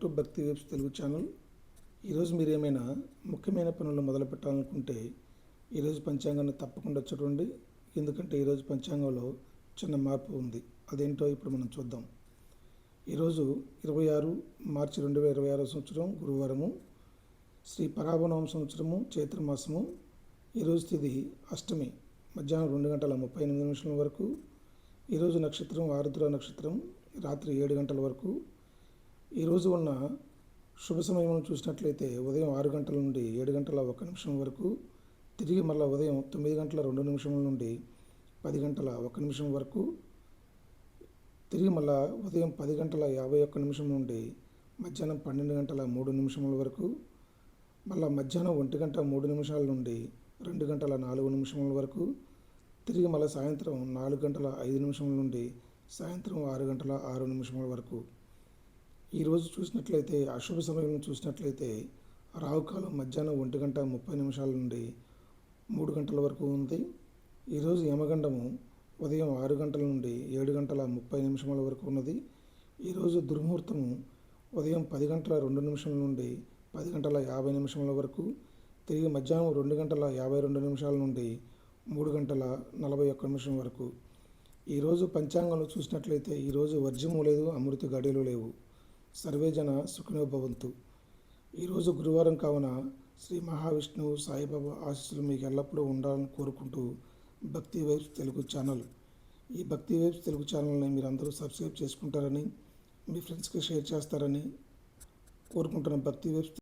To భక్తి webs Telugu channel. ఈరోజు మీరు ఏమైనా ముఖ్యమైన పనులు మొదలు పెట్టాలనుకుంటే ఈరోజు పంచాంగాన్ని తప్పకుండా చూడండి. ఎందుకంటే ఈరోజు పంచాంగంలో చిన్న మార్పు ఉంది. అదేంటో ఇప్పుడు మనం చూద్దాం. ఈరోజు 26 మార్చి 2026 సంవత్సరం గురువారము, శ్రీ పరాభవనామ సంవత్సరము, చైత్రమాసము. ఈరోజు తిథి అష్టమి, మధ్యాహ్నం 2:38 వరకు. ఈరోజు నక్షత్రం ఆరుద్ర నక్షత్రం, రాత్రి 7 గంటల వరకు. ఈరోజు ఉన్న శుభ సమయం చూసినట్లయితే ఉదయం 6 గంటల నుండి 7 గంటల 1 నిమిషం వరకు, తిరిగి మళ్ళీ ఉదయం 9 గంటల 2 నిమిషముల నుండి 10 గంటల 1 నిమిషం వరకు, తిరిగి మళ్ళీ ఉదయం 10 గంటల 51 నిమిషం నుండి మధ్యాహ్నం 12 గంటల 3 నిమిషముల వరకు, మళ్ళీ మధ్యాహ్నం 1 గంట 3 నిమిషాల నుండి 2 గంటల 4 నిమిషముల వరకు, తిరిగి మళ్ళీ సాయంత్రం 4 గంటల 5 నిమిషముల నుండి సాయంత్రం 6 గంటల 6 నిమిషముల వరకు. ఈరోజు చూసినట్లయితే అశుభ సమయం చూసినట్లయితే రాహుకాలం మధ్యాహ్నం 1 గంట 30 నిమిషాల నుండి 3 గంటల వరకు ఉంది. ఈరోజు యమగండము ఉదయం 6 గంటల నుండి 7 గంటల 30 నిమిషముల వరకు ఉన్నది. ఈరోజు దుర్ముహూర్తము ఉదయం 10 గంటల 2 నిమిషాల నుండి 10 గంటల 50 నిమిషముల వరకు, తిరిగి మధ్యాహ్నం 2 గంటల 52 నిమిషాల నుండి 3 గంటల 41 నిమిషం వరకు. ఈరోజు పంచాంగంలో చూసినట్లయితే ఈరోజు వర్జ్యము లేదు, అమృత గడియలు లేవు. సర్వేజన సుఖినో భవంతు. ఈరోజు గురువారం కావున శ్రీ మహావిష్ణువు సాయిబాబా ఆశీస్సులు మీకు ఎల్లప్పుడూ ఉండాలని కోరుకుంటూ భక్తి వైబ్స్ తెలుగు ఛానల్, ఈ భక్తి వైబ్స్ తెలుగు ఛానల్ని మీరు అందరూ సబ్స్క్రైబ్ చేసుకుంటారని, మీ ఫ్రెండ్స్కి షేర్ చేస్తారని కోరుకుంటున్న భక్తి వైబ్స్